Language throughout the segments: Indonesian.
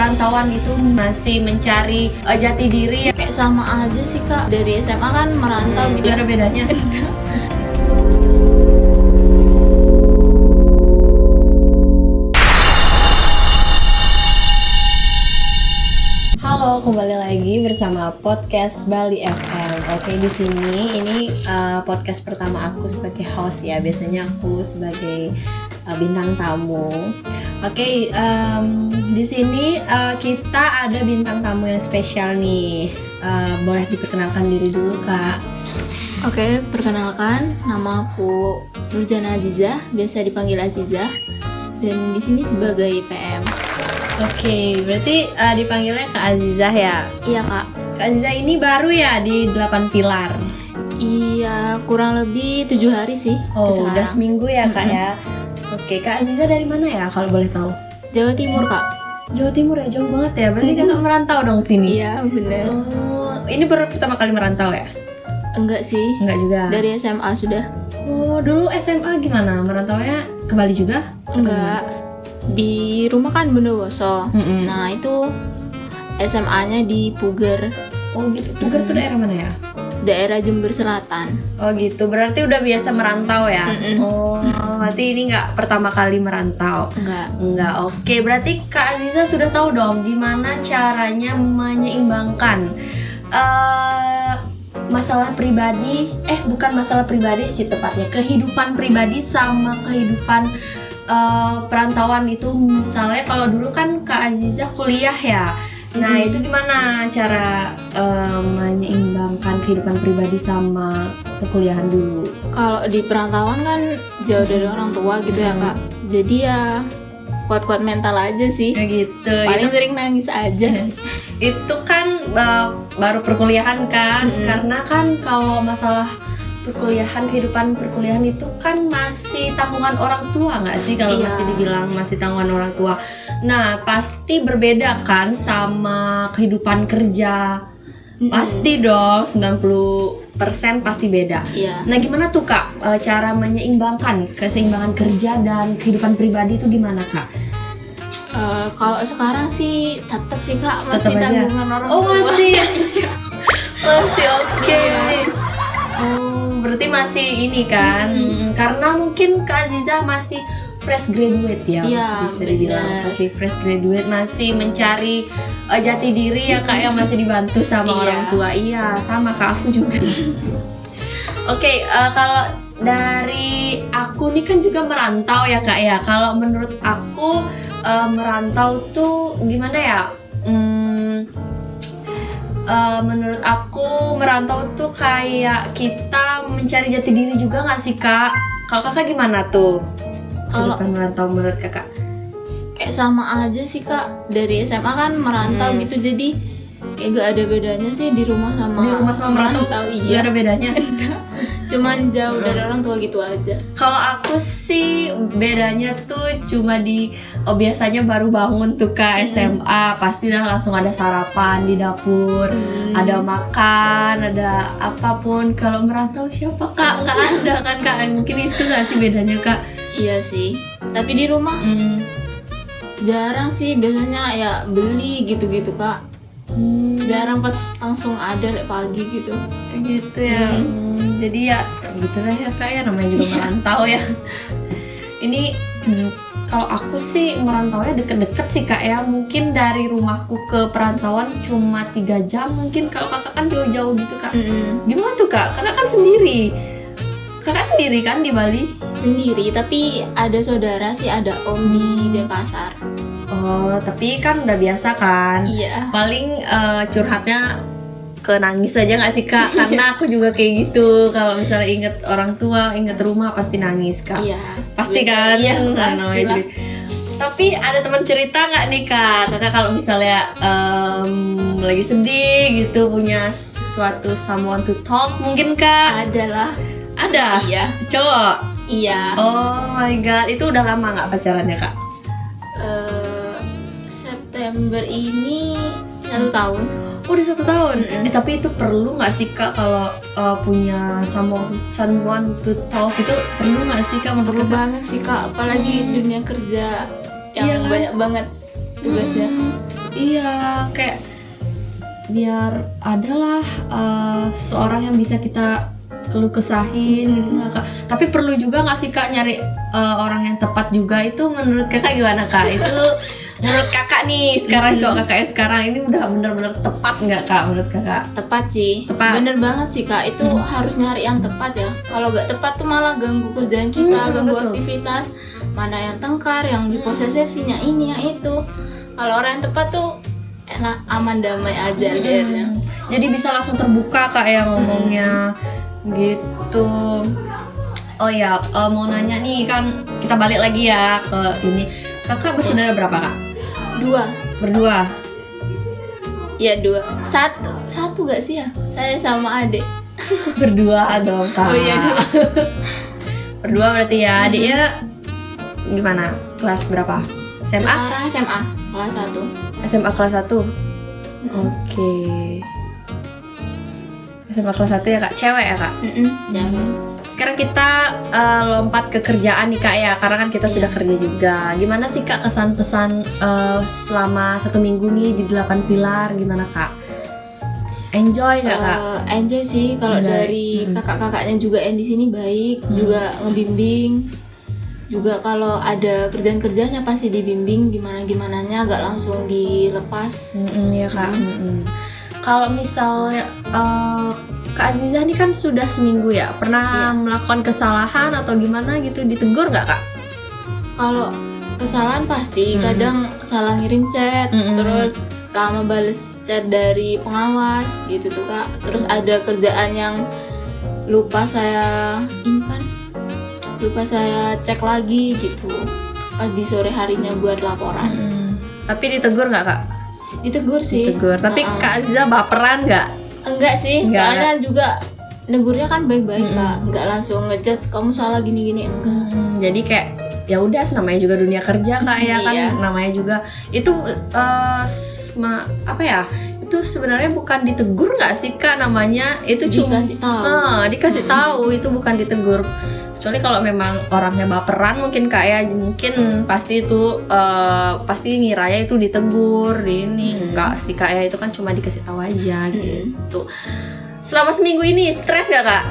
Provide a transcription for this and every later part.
perantauan itu masih mencari jati diri. Kayak sama aja sih Kak, dari SMA kan merantau gitu. Gak ada bedanya. Halo, kembali lagi bersama podcast Bali FM. Oke, di sini ini podcast pertama aku sebagai host ya. Biasanya aku sebagai bintang tamu. Oke, di sini kita ada bintang tamu yang spesial nih. Boleh diperkenalkan diri dulu, Kak. Oke, perkenalkan, nama aku Nurjana Azizah, biasa dipanggil Azizah, dan di sini sebagai PM. Oke, berarti dipanggilnya Kak Azizah ya? Iya Kak. Kak Azizah ini baru ya di 8 Pilar? Iya, kurang lebih 7 hari sih. Oh, udah seminggu ya Kak ya? Oke, Kak Azizah dari mana ya kalau boleh tahu? Jawa Timur Kak. Jawa Timur ya, jauh banget ya? Berarti Kakak merantau dong sini? Iya, bener. Oh, ini baru pertama kali merantau ya? Enggak sih. Enggak juga? Dari SMA sudah. Oh, dulu SMA gimana? Merantaunya ke Bali juga? Enggak. Di rumah kan Bondowoso. Nah itu SMA-nya di Puger. Oh gitu, Puger tuh daerah mana ya? Daerah Jember Selatan. Oh gitu, berarti udah biasa merantau ya? Oh, berarti ini nggak pertama kali merantau? Enggak, oke. Berarti Kak Azizah sudah tahu dong gimana caranya menyeimbangkan masalah pribadi, bukan masalah pribadi sih tepatnya, kehidupan pribadi sama kehidupan perantauan itu. Misalnya kalau dulu kan Kak Azizah kuliah ya. Nah itu gimana cara menyeimbangkan kehidupan pribadi sama perkuliahan dulu? Kalau di perantauan kan jauh dari orang tua gitu ya Kak. Jadi ya kuat-kuat mental aja sih. Gitu. Paling sering nangis aja. Itu kan baru perkuliahan kan, karena kan kalau masalah perkuliahan, kehidupan perkuliahan itu kan masih tanggungan orang tua nggak sih kalau masih dibilang masih tanggungan orang tua. Nah pasti berbeda kan sama kehidupan kerja. Pasti dong 90% pasti beda. Nah gimana tuh Kak cara menyeimbangkan keseimbangan kerja dan kehidupan pribadi itu gimana Kak? Kalau sekarang sih tetap sih Kak masih Tetep aja. tanggungan orang tua. Oh masih masih oke. Berarti masih ini kan, karena mungkin Kak Azizah masih fresh graduate ya, bisa dibilang masih fresh graduate, masih mencari jati diri ya Kak, yang masih dibantu sama orang tua. Iya, sama Kak aku juga. Oke, kalau dari aku nih kan juga merantau ya Kak ya. Kalau menurut aku merantau tuh gimana ya? Menurut aku merantau tuh kayak kita mencari jati diri juga nggak sih Kak? Kalau Kakak gimana tuh? Kalau merantau menurut Kakak? Kayak sama aja sih Kak. Dari SMA kan merantau gitu, jadi kayak gak ada bedanya sih di rumah sama merantau. Iya. Gak ada bedanya. Cuman jauh dari orang tua gitu aja. Kalau aku sih bedanya tuh cuma di biasanya baru bangun tuh Kak SMA pasti dah langsung ada sarapan di dapur, ada makan, ada apapun. Kalau merantau siapa Kak? Nggak ada kan Kak? Mungkin itu nggak sih bedanya Kak? Iya sih. Tapi di rumah jarang sih, biasanya ya beli gitu-gitu Kak. Jarang pas langsung ada pagi gitu. Gitu ya. Jadi ya gitulah ya Kak ya, namanya juga merantau ya. Ini kalau aku sih merantaunya deket-deket sih Kak ya. Mungkin dari rumahku ke perantauan cuma 3 jam mungkin. Kalau Kakak kan jauh-jauh gitu Kak. Gimana tuh Kak? Kakak kan sendiri. Kakak sendiri kan di Bali? Sendiri, tapi ada saudara sih, ada om di Denpasar. Oh, tapi kan udah biasa kan? Iya. Paling curhatnya ke nangis aja nggak sih Kak? Karena aku juga kayak gitu. Kalau misalnya inget orang tua, inget rumah pasti nangis Kak. Iya. Pasti kan? Iya, Namanya juga. Tapi ada teman cerita nggak nih Kak? Kakak kalau misalnya lagi sedih gitu, punya sesuatu someone to talk mungkin Kak? Ada lah. Ada? Iya. Cowok? Iya. Oh my god, itu udah lama nggak pacarannya Kak? September ini 1 tahun. Oh, udah 1 tahun. Tapi itu perlu nggak sih Kak kalau punya someone to talk itu perlu nggak sih Kak? Perlu banget sih Kak, apalagi dunia kerja yang Iya kan? banyak banget tugasnya. Iya, kayak biar adalah seorang yang bisa kita keluh kesahin gitu Kak. Tapi perlu juga nggak sih Kak nyari orang yang tepat juga, itu menurut Kakak gimana Kak? Itu menurut Kakak nih sekarang cowok Kakak yang sekarang ini udah benar-benar tepat nggak Kak menurut Kakak? Tepat sih, Tepat. bener banget sih Kak, itu harus nyari yang tepat ya. Kalau nggak tepat tuh malah ganggu kerjaan kita, ganggu betul. aktivitas. Mana yang tengkar, yang diposesifnya ini, yang itu. Kalau orang yang tepat tuh enak, aman, damai aja liatnya. Jadi bisa langsung terbuka Kak ya ngomongnya gitu. Oh ya, mau nanya nih, kan kita balik lagi ya ke ini. Kakak bersaudara berapa Kak? 2. Berdua. Ya 2. Satu gak sih ya? Saya sama adik. Berdua dong Kak. Oh iya, 2. Berdua berarti ya. Adiknya gimana? Kelas berapa? SMA? Sekarang SMA kelas 1. SMA kelas 1. Oke. SMA kelas 1 ya Kak. Cewek ya Kak? Jangan. Sekarang kita lompat ke kerjaan nih Kak ya, karena kan kita sudah kerja juga. Gimana sih Kak kesan pesan selama 1 minggu nih di 8 pilar, gimana Kak? Enjoy nggak Kak? Enjoy sih, kalau Enjoy. dari kakak-kakaknya juga yang di sini baik, juga ngebimbing. Juga kalau ada kerjaan-kerjanya pasti dibimbing gimana-gimananya, agak langsung dilepas. Iya Kak. Kalau misalnya Kak Aziza nih kan sudah seminggu ya, pernah melakukan kesalahan atau gimana gitu, ditegur nggak Kak? Kalau kesalahan pasti, kadang salah ngirim chat, terus lama bales chat dari pengawas gitu tuh Kak. Terus ada kerjaan yang lupa saya lupa saya cek lagi gitu pas di sore harinya buat laporan. Tapi ditegur nggak Kak? Ditegur sih. Ditegur. Tapi Kak Aziza baperan nggak? Enggak sih, Enggak. soalnya juga negurnya kan baik-baik Kak, enggak langsung ngejudge kamu salah gini-gini, enggak. Jadi kayak ya udah, namanya juga dunia kerja Kak ya kan, Iya. namanya juga itu apa ya? Itu sebenarnya bukan ditegur nggak sih Kak namanya? Itu cuma Dikasih tahu. dikasih tahu, itu bukan ditegur. Kecuali kalau memang orangnya baperan mungkin Kak ya, mungkin pasti itu pasti ngiranya itu ditegur di ini. Enggak sih Kak ya, itu kan cuma dikasih tahu aja gitu. Selama seminggu ini stres gak Kak?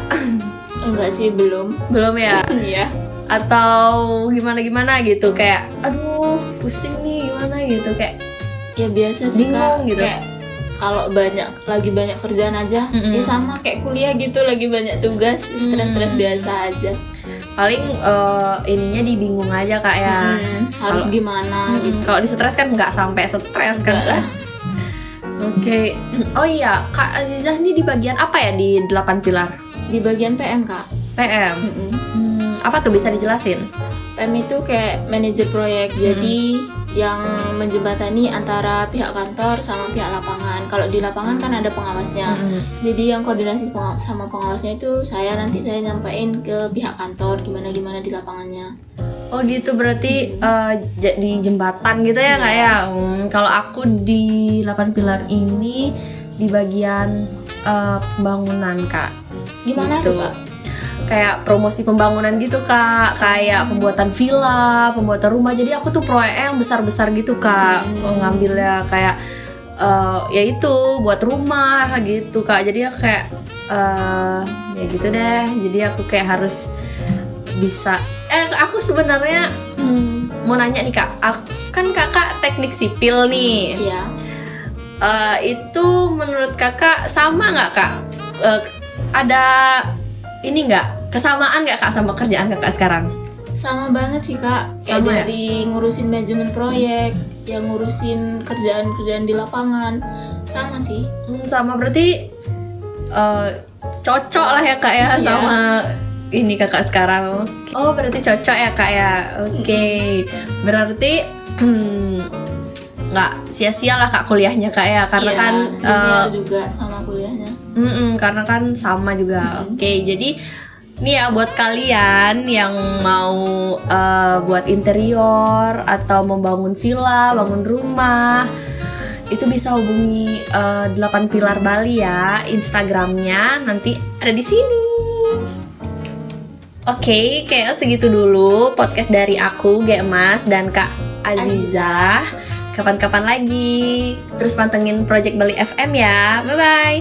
Enggak sih, belum. Belum ya? Iya. Atau gimana gitu, kayak aduh pusing nih gimana gitu, kayak Ya biasa sih bingung Kak, gitu. kayak kalau lagi banyak kerjaan aja, ya sama kayak kuliah gitu, lagi banyak tugas, stres-stres biasa aja. Paling ininya dibingung aja Kak ya. Harus gimana gitu. Kalau di stres kan nggak sampai stres kan. Enggak lah. Oke. Oh iya, Kak Azizah nih di bagian apa ya di 8 pilar? Di bagian PM Kak. PM. Apa tuh, bisa dijelasin? PM itu kayak manajer proyek, jadi yang menjembatani antara pihak kantor sama pihak lapangan. Kalau di lapangan kan ada pengawasnya, jadi yang koordinasi sama pengawasnya itu nanti saya nyampein ke pihak kantor gimana di lapangannya. Oh gitu, berarti di jembatan gitu ya Kak ya? Kalau aku di 8 pilar ini di bagian pembangunan Kak. Gimana gitu. tuh Kak? Kayak promosi pembangunan gitu Kak, kayak pembuatan villa, pembuatan rumah. Jadi aku tuh proyeknya yang besar-besar gitu Kak, ngambilnya kayak ya itu buat rumah gitu Kak. Jadi ya kayak ya gitu deh. Jadi aku kayak harus bisa. Aku sebenarnya mau nanya nih Kak, kan Kakak teknik sipil nih. Iya. Itu menurut Kakak sama nggak Kak? Ada ini nggak, kesamaan nggak Kak sama kerjaan Kakak sekarang? Sama banget sih Kak, kayak Sama ya? dari ngurusin manajemen proyek, yang ngurusin kerjaan-kerjaan di lapangan, sama sih. Sama, berarti cocok lah ya Kak ya Iya. sama ini Kakak sekarang. Oh berarti cocok ya Kak ya. Oke. Berarti nggak sia-sia lah Kak kuliahnya Kak ya, karena Iya, kan dunia juga sama kuliahnya. karena kan sama juga. Oke, jadi nih ya buat kalian yang mau buat interior atau membangun villa, bangun rumah, itu bisa hubungi 8 Pilar Bali ya, Instagramnya nanti ada di sini. Oke, kayak segitu dulu podcast dari aku, Gemas dan Kak Azizah. kapan-kapan lagi. Terus pantengin Project Bali FM ya. Bye bye.